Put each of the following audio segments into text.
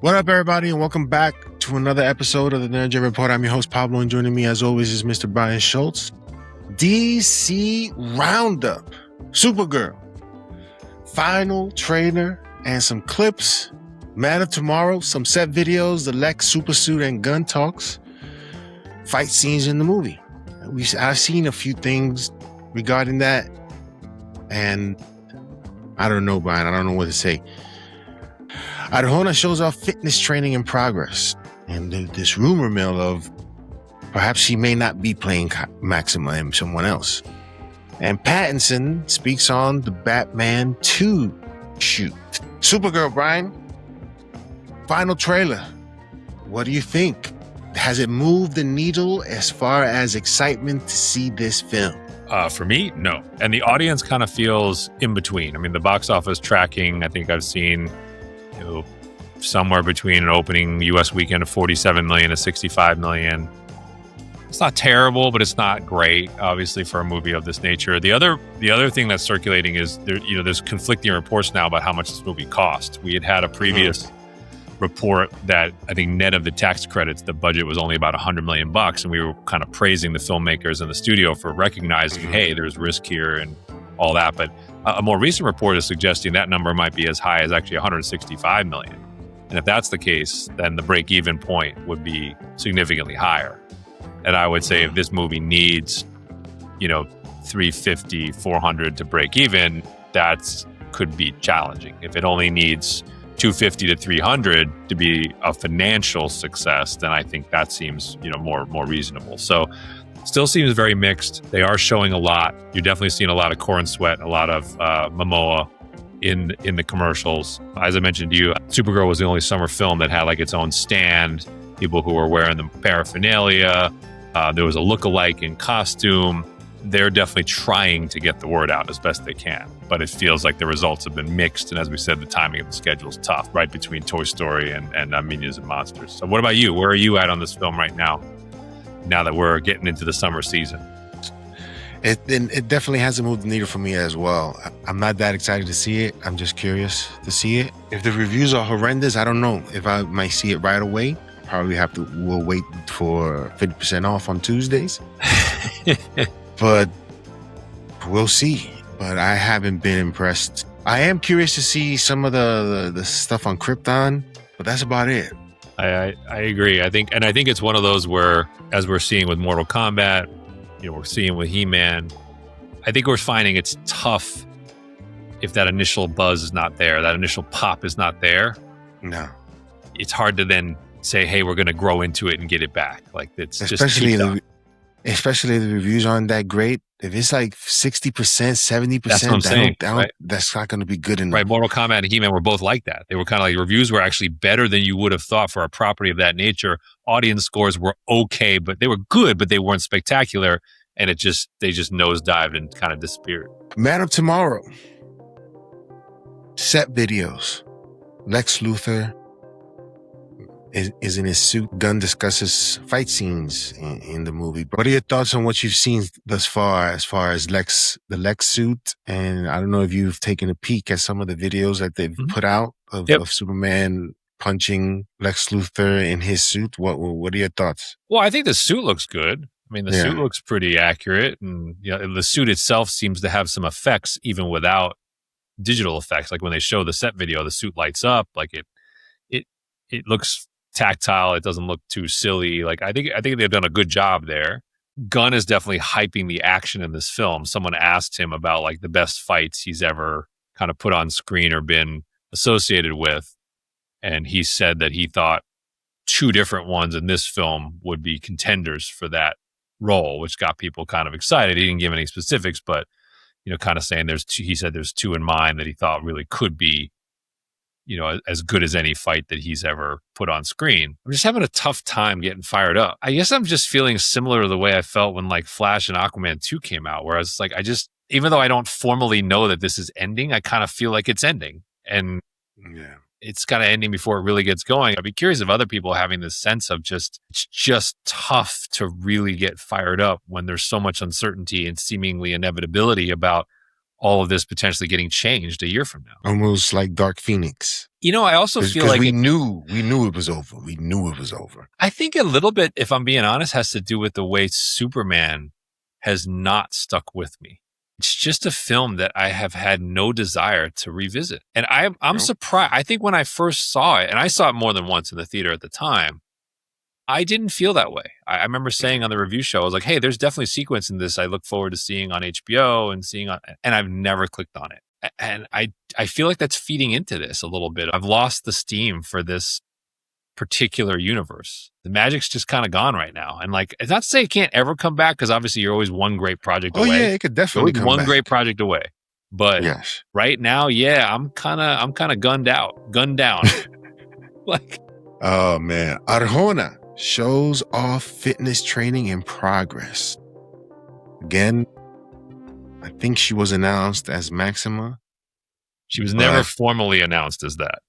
What up, everybody, and welcome back to another episode of the NerdJ Report. I'm your host, Pablo, and joining me, as always, is Mr. Brian Schultz. DC Roundup, Supergirl, final trailer, and some clips. Man of Tomorrow, some set videos, the Lex Supersuit and Gun talks, fight scenes in the movie. I've seen a few things regarding that, and I don't know, Brian. I don't know what to say. Arjona shows off fitness training in progress, and this rumor mill of perhaps she may not be playing Maxima and someone else. And Pattinson speaks on the Batman 2 shoot. Supergirl, Brian, final trailer. What do you think? Has it moved the needle as far as excitement to see this film? For me, no. And the audience kind of feels in between. I mean, the box office tracking, I think I've seen somewhere between an opening U.S. weekend of 47 million to 65 million. It's not terrible, but it's not great, obviously, for a movie of this nature. The other thing that's circulating is there's conflicting reports now about how much this movie cost. We had a previous report that I think net of the tax credits, the budget was only about $100 million, and we were kind of praising the filmmakers and the studio for recognizing, hey, there's risk here and all that. But a more recent report is suggesting that number might be as high as actually 165 million. And if that's the case, then the break-even point would be significantly higher. And I would say if this movie needs, 350, 400 to break even, that could be challenging. If it only needs 250 to 300 to be a financial success, then I think that seems, more reasonable. So still seems very mixed. They are showing a lot. You're definitely seeing a lot of Corn Sweat, a lot of Momoa in the commercials. As I mentioned to you, Supergirl was the only summer film that had like its own stand, people who were wearing the paraphernalia. There was a look-alike in costume. They're definitely trying to get the word out as best they can, but it feels like the results have been mixed. And as we said, the timing of the schedule is tough, right between Toy Story and Minions and Monsters. So what about you? Where are you at on this film right now that we're getting into the summer season? It definitely hasn't moved the needle for me as well. I'm not that excited to see it. I'm just curious to see it. If the reviews are horrendous, I don't know if I might see it right away. Probably we'll wait for 50% off on Tuesdays. But we'll see. But I haven't been impressed. I am curious to see some of the stuff on Krypton, but that's about it. I agree. I think it's one of those where, as we're seeing with Mortal Kombat, we're seeing with He-Man, I think we're finding it's tough if that initial buzz is not there, that initial pop is not there. No. It's hard to then say, hey, we're going to grow into it and get it back. Like, it's especially if the reviews aren't that great. If it's like 60%, 70%, that's what I'm saying, right? That's not going to be good enough. Right, Mortal Kombat and He-Man were both like that. They were kind of like, reviews were actually better than you would have thought for a property of that nature. Audience scores were okay, but they were good, but they weren't spectacular. And they just nosedived and kind of disappeared. Man of Tomorrow. Set videos. Lex Luthor is in his suit. Gunn discusses fight scenes in the movie. What are your thoughts on what you've seen thus far as the Lex suit? And I don't know if you've taken a peek at some of the videos that they've put out of Superman punching Lex Luthor in his suit. What are your thoughts? Well, I think the suit looks good. I mean, the suit looks pretty accurate, and the suit itself seems to have some effects even without digital effects. Like when they show the set video, the suit lights up. Like it looks tactile. It doesn't look too silly. Like I think they've done a good job there. Gunn is definitely hyping the action in this film. Someone asked him about like the best fights he's ever kind of put on screen or been associated with, and he said that he thought two different ones in this film would be contenders for that role, which got people kind of excited. He didn't give any specifics, but kind of saying he said there's two in mind that he thought really could be, as good as any fight that he's ever put on screen. I'm just having a tough time getting fired up. I guess I'm just feeling similar to the way I felt when like Flash and Aquaman 2 came out, where I was like, even though I don't formally know that this is ending, I kind of feel like it's ending. And it's kind of ending before it really gets going. I'd be curious if other people are having this sense of it's just tough to really get fired up when there's so much uncertainty and seemingly inevitability about all of this potentially getting changed a year from now. Almost like Dark Phoenix. I also feel like we knew it was over. We knew it was over. I think a little bit, if I'm being honest, has to do with the way Superman has not stuck with me. It's just a film that I have had no desire to revisit. And I'm surprised. I think when I first saw it, and I saw it more than once in the theater at the time, I didn't feel that way. I remember saying on the review show, I was like, hey, there's definitely sequence in this I look forward to seeing on HBO and I've never clicked on it. And I feel like that's feeding into this a little bit. I've lost the steam for this particular universe. The magic's just kind of gone right now. And like, it's not to say it can't ever come back, because obviously you're always one great project away. Oh yeah, it could definitely come one back. great project away. But yes, right now, yeah, I'm kind of gunned down. Like, oh man, Arjona shows off fitness training in progress. Again, I think she was announced as Maxima. She was never formally announced as that.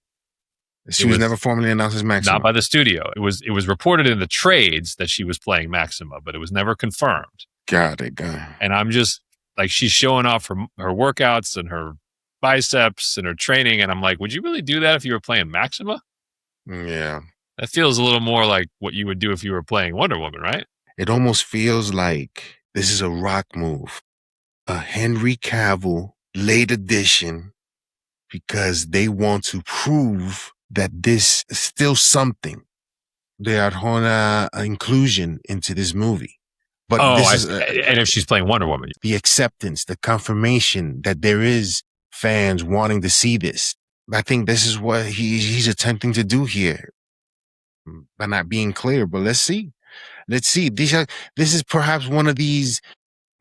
She was never formally announced as Maxima. Not by the studio. It was reported in the trades that she was playing Maxima, but it was never confirmed. Got it. And I'm just like, she's showing off her workouts and her biceps and her training, and I'm like, would you really do that if you were playing Maxima? Yeah. That feels a little more like what you would do if you were playing Wonder Woman, right? It almost feels like this is a Rock move, a Henry Cavill late edition, because they want to prove that this is still something. The Arjona inclusion into this movie. But and if she's playing Wonder Woman. The acceptance, the confirmation that there is fans wanting to see this. I think this is what he's attempting to do here. By not being clear, but let's see. This is perhaps one of these,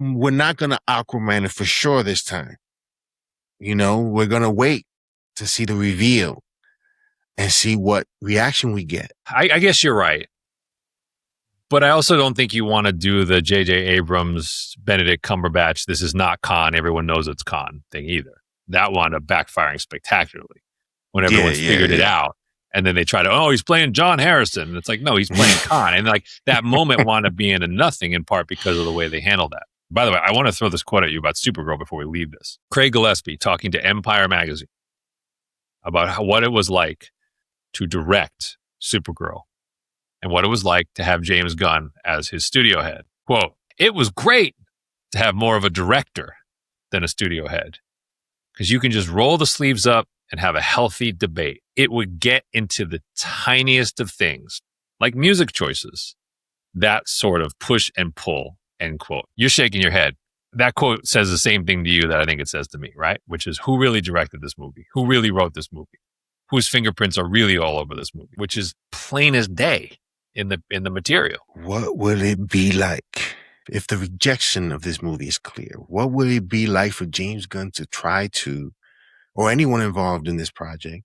we're not going to Aquaman it for sure this time. We're going to wait to see the reveal and see what reaction we get. I guess you're right. But I also don't think you want to do the J.J. Abrams, Benedict Cumberbatch, this is not Khan, everyone knows it's Khan thing either. That wound up backfiring spectacularly when everyone's figured it out. And then they try to, he's playing John Harrison. And it's like, no, he's playing Khan. And like that moment wound up being a nothing in part because of the way they handled that. By the way, I want to throw this quote at you about Supergirl before we leave this. Craig Gillespie talking to Empire Magazine about what it was like to direct Supergirl and what it was like to have James Gunn as his studio head. Quote, it was great to have more of a director than a studio head, because you can just roll the sleeves up and have a healthy debate. It would get into the tiniest of things, like music choices, that sort of push and pull, end quote. You're shaking your head. That quote says the same thing to you that I think it says to me, right? Which is, who really directed this movie? Who really wrote this movie? Whose fingerprints are really all over this movie? Which is plain as day in the material. What will it be like if the rejection of this movie is clear? What will it be like for James Gunn to try to, or anyone involved in this project,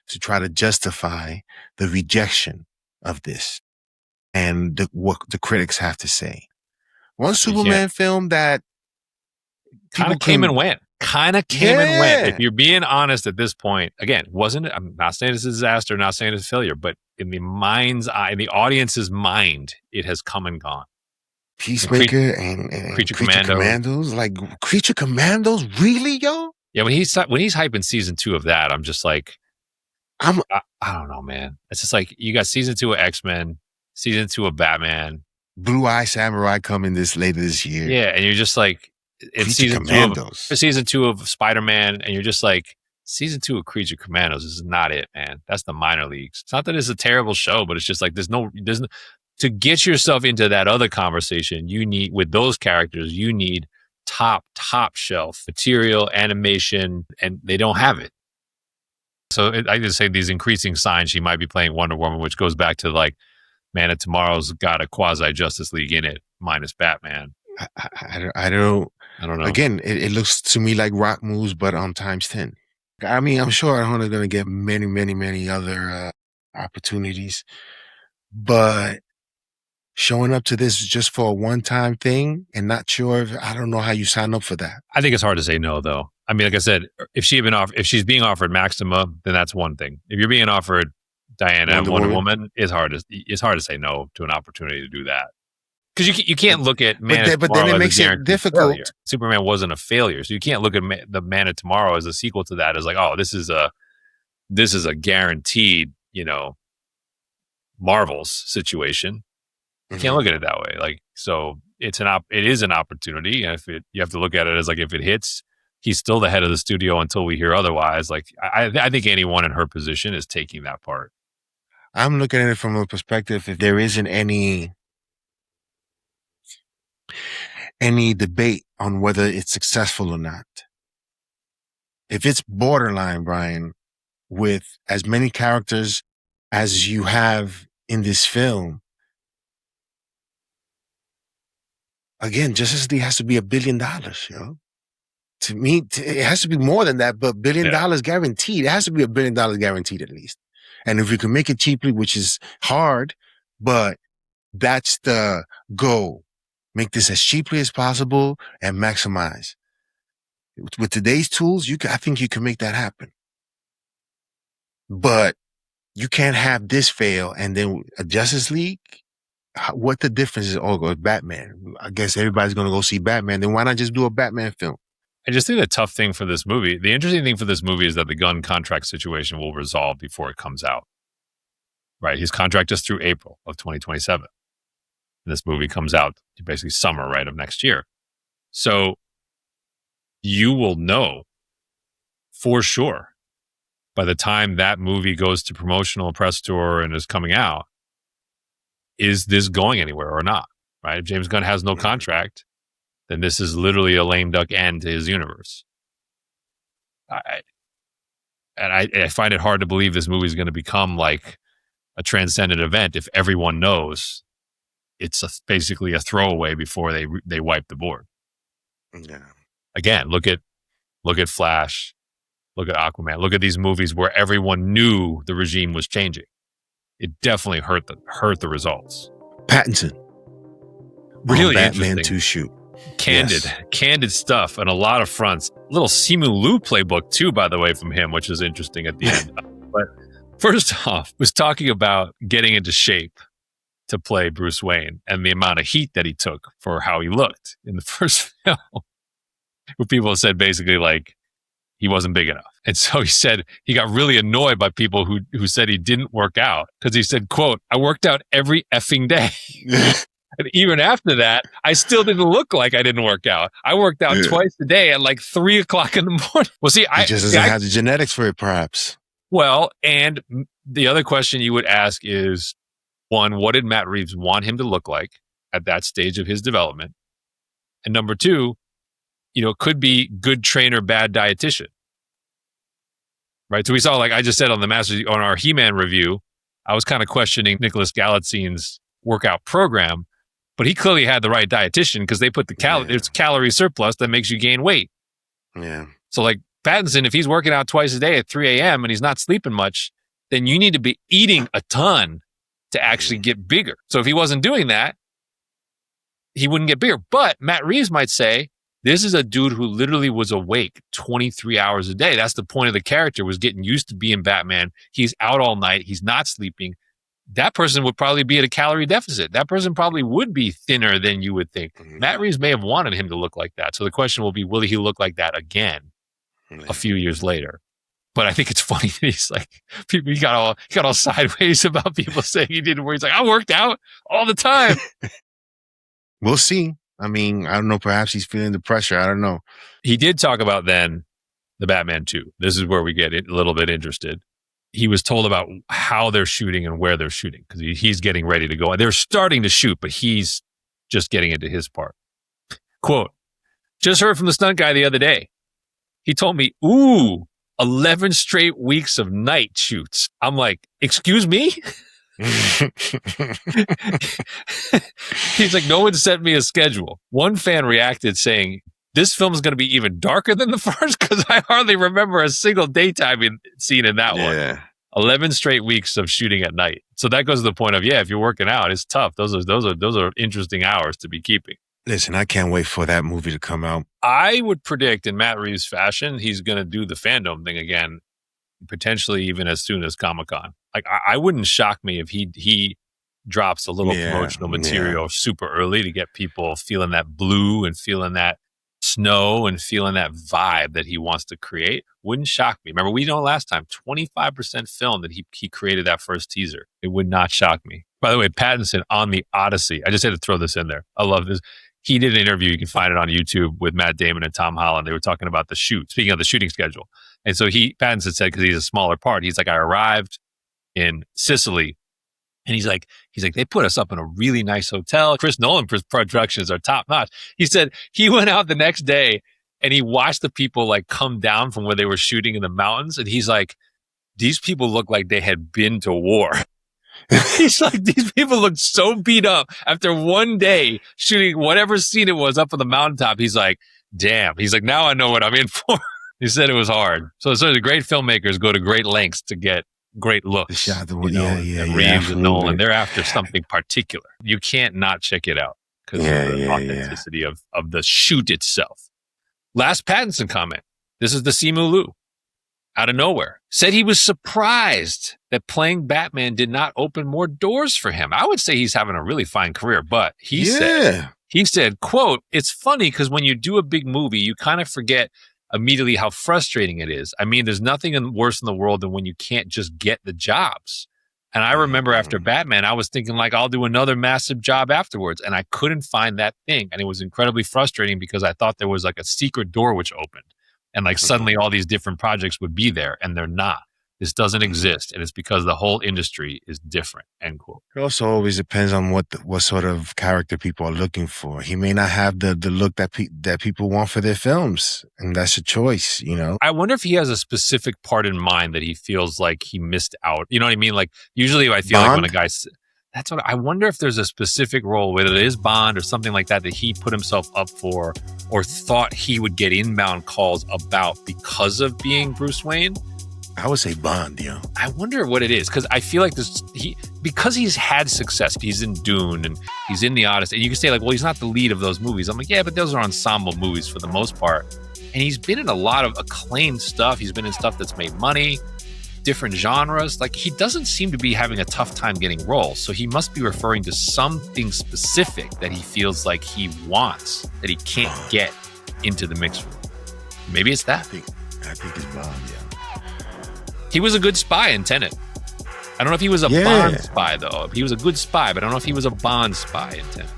to try to justify the rejection of this and what the critics have to say? One Superman film that kind of came and went. If you're being honest at this point, again, I'm not saying it's a disaster, not saying it's a failure, but in the mind's eye, in the audience's mind, it has come and gone. Peacemaker and Creature Commandos. Like, Creature Commandos? Really, yo? Yeah, when he's hyping season 2 of that, I'm just like, I don't know, man. It's just like, you got season 2 of X-Men, season 2 of Batman. Blue Eye Samurai coming later this year. Yeah, and you're just like, it's season 2 of Spider-Man, and you're just like, season 2 of Creature Commandos is not it, man. That's the minor leagues. It's not that it's a terrible show, but it's just like, there's no to get yourself into that other conversation, you need, with those characters, you need top shelf material, animation, and they don't have it. So I just say these increasing signs she might be playing Wonder Woman, which goes back to like, Man of Tomorrow's got a quasi Justice League in it, minus Batman. I don't know. Again, it looks to me like Rock moves, but on times 10. I mean, I'm sure Arjona's going to get many, many, many other opportunities, but showing up to this just for a one-time thing and not sure, I don't know how you sign up for that. I think it's hard to say no, though. I mean, like I said, if she's being offered Maxima, then that's one thing. If you're being offered Diana Wonder Woman, it's hard to say no to an opportunity to do that. Because you can't look at Man of but Tomorrow then it as makes a it guaranteed difficult. failure. Superman wasn't a failure, so you can't look at the Man of Tomorrow as a sequel to that as like, oh, this is a guaranteed, Marvel's situation. You can't look at it that way. Like, so it is an opportunity, and you have to look at it as like, if it hits, he's still the head of the studio until we hear otherwise. Like, I think anyone in her position is taking that part. I'm looking at it from a perspective, if there isn't any debate on whether it's successful or not. If it's borderline, Brian, with as many characters as you have in this film, again, Justice League has to be $1 billion, To me, it has to be more than that, but $1 billion guaranteed. It has to be $1 billion guaranteed at least. And if we can make it cheaply, which is hard, but that's the goal. Make this as cheaply as possible and maximize. With today's tools, I think you can make that happen. But you can't have this fail and then a Justice League. What the difference is? Oh, go Batman. I guess everybody's going to go see Batman. Then why not just do a Batman film? I just think the tough thing for this movie, the interesting thing for this movie is that the Gunn contract situation will resolve before it comes out. Right? His contract is through April of 2027. And this movie comes out basically summer, right, of next year. So you will know for sure by the time that movie goes to promotional press tour and is coming out, is this going anywhere or not? Right? If James Gunn has no contract, then this is literally a lame duck end to his universe. I find it hard to believe this movie is going to become like a transcendent event if everyone knows it's basically a throwaway before they wipe the board. Yeah. Again, look at Flash, look at Aquaman, look at these movies where everyone knew the regime was changing. It definitely hurt the results. Pattinson, really Batman interesting. 2 shoot. Candid stuff on a lot of fronts. Little Simu Liu playbook too, by the way, from him, which is interesting at the end. But first off, was talking about getting into shape to play Bruce Wayne and the amount of heat that he took for how he looked in the first film. Where people said basically like he wasn't big enough. And so he said he got really annoyed by people who said he didn't work out because he said, quote, "I worked out every effing day." And even after that, I still didn't look like I didn't work out. I worked out twice a day at like 3:00 in the morning. Well, see, he just doesn't have the genetics for it, perhaps. Well, and the other question you would ask is, one, what did Matt Reeves want him to look like at that stage of his development? And number two, could be good trainer, bad dietitian. Right? So we saw, like I just said on our He-Man review, I was kind of questioning Nicholas Galatzin's workout program, but he clearly had the right dietitian because they put it's calorie surplus that makes you gain weight. Yeah. So like Pattinson, if he's working out twice a day at 3 a.m. and he's not sleeping much, then you need to be eating a ton to actually get bigger. So if he wasn't doing that, he wouldn't get bigger. But Matt Reeves might say, this is a dude who literally was awake 23 hours a day. That's the point of the character, was getting used to being Batman. He's out all night. He's not sleeping. That person would probably be at a calorie deficit. That person probably would be thinner than you would think. Mm-hmm. Matt Reeves may have wanted him to look like that. So the question will be, will he look like that again a few years later? But I think it's funny that he's like, he got all sideways about people saying he didn't work. He's like, I worked out all the time. We'll see. I mean, I don't know. Perhaps he's feeling the pressure. I don't know. He did talk about then the Batman 2. This is where we get a little bit interested. He was told about how they're shooting and where they're shooting because he's getting ready to go. They're starting to shoot, but he's just getting into his part. Quote, just heard from the stunt guy the other day. He told me, 11 straight weeks of night shoots. I'm like, excuse me? He's like, no one sent me a schedule. One fan reacted saying, this film is going to be even darker than the first because I hardly remember a single daytime scene in that one. 11 straight weeks of shooting at night. So that goes to the point of, if you're working out, it's tough. Those are interesting hours to be keeping. Listen, I can't wait for that movie to come out. I would predict in Matt Reeves' fashion, he's going to do the fandom thing again, potentially even as soon as Comic-Con. Like, I wouldn't shock me if he drops a little promotional material super early to get people feeling that blue and feeling that snow and feeling that vibe that he wants to create. Wouldn't shock me. Remember, we know last time, 25% film that he created that first teaser. It would not shock me. By the way, Pattinson on the Odyssey. I just had to throw this in there. I love this. He did an interview. You can find it on YouTube with Matt Damon and Tom Holland. They were talking about the shoot, speaking of the shooting schedule. And so Pattinson said, because he's a smaller part, he's like, I arrived in Sicily. And he's like, they put us up in a really nice hotel. Chris Nolan productions are top notch. He said he went out the next day and he watched the people like come down from where they were shooting in the mountains. And he's like, these people look like they had been to war. He's like, these people look so beat up after one day shooting whatever scene it was up on the mountaintop. He's like, damn. He's like, now I know what I'm in for. He said it was hard. So the great filmmakers go to great lengths to get great looks. Reeves and Nolan, they're after something particular. You can't not check it out because of the authenticity of the shoot itself. Last Pattinson comment. This is the Simu Liu. Out of nowhere. Said he was surprised that playing Batman did not open more doors for him. I would say he's having a really fine career, but he said, quote, it's funny because when you do a big movie, you kind of forget immediately how frustrating it is. I mean, there's nothing worse in the world than when you can't just get the jobs. And I remember after Batman, I was thinking like, I'll do another massive job afterwards. And I couldn't find that thing. And it was incredibly frustrating because I thought there was like a secret door which opened. And like suddenly all these different projects would be there and they're not. This doesn't exist. And it's because the whole industry is different, end quote. It also always depends on what sort of character people are looking for. He may not have the look that people want for their films. And that's a choice, you know? I wonder if he has a specific part in mind that he feels like he missed out. You know what I mean? Like usually I feel like when a guy's... That's what I wonder if there's a specific role, whether it is Bond or something like that he put himself up for or thought he would get inbound calls about because of being Bruce Wayne. I would say Bond, yo. I wonder what it is because I feel like because he's had success. He's in Dune and he's in The Odyssey. And you can say like, well, he's not the lead of those movies. I'm like, yeah, but those are ensemble movies for the most part. And he's been in a lot of acclaimed stuff. He's been in stuff that's made money. Different genres. Like he doesn't seem to be having a tough time getting roles. So he must be referring to something specific that he feels like he wants that he can't get into the mix room. Maybe it's that. I think it's Bond, yeah. He was a good spy in Tenet. I don't know if he was a Bond spy though. He was a good spy, but I don't know if he was a Bond spy in Tenet.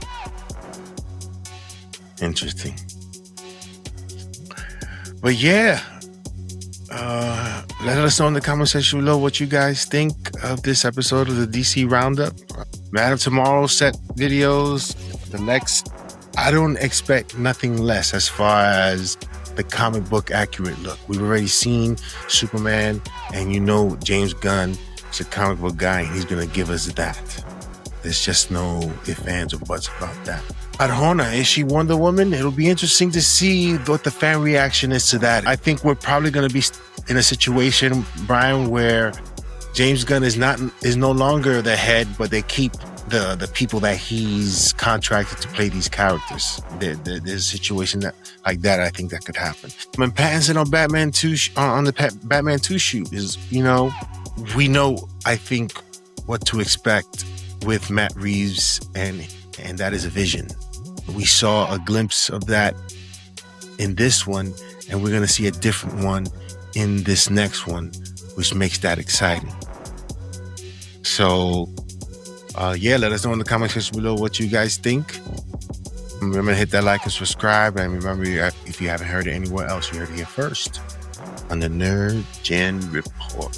Interesting. But yeah. Let us know in the comment section below what you guys think of this episode of the DC Roundup. Man of Tomorrow set videos, the Lex. I don't expect nothing less as far as the comic book accurate look. We've already seen Superman, and you know James Gunn is a comic book guy, and he's going to give us that. There's just no ifs, ands, or buts about that. Arjona, is she Wonder Woman? It'll be interesting to see what the fan reaction is to that. I think we're probably going to be in a situation, Brian, where James Gunn is no longer the head, but they keep the people that he's contracted to play these characters. There's a situation like that. I think that could happen. When Pattinson on Batman 2 on the Batman 2 shoot is, we know, I think, what to expect with Matt Reeves, and that is a vision. We saw a glimpse of that in this one, and we're going to see a different one in this next one, which makes that exciting. So, let us know in the comment section below what you guys think. Remember to hit that like and subscribe, and remember, if you haven't heard it anywhere else, you heard it here first on the NerdJ Report.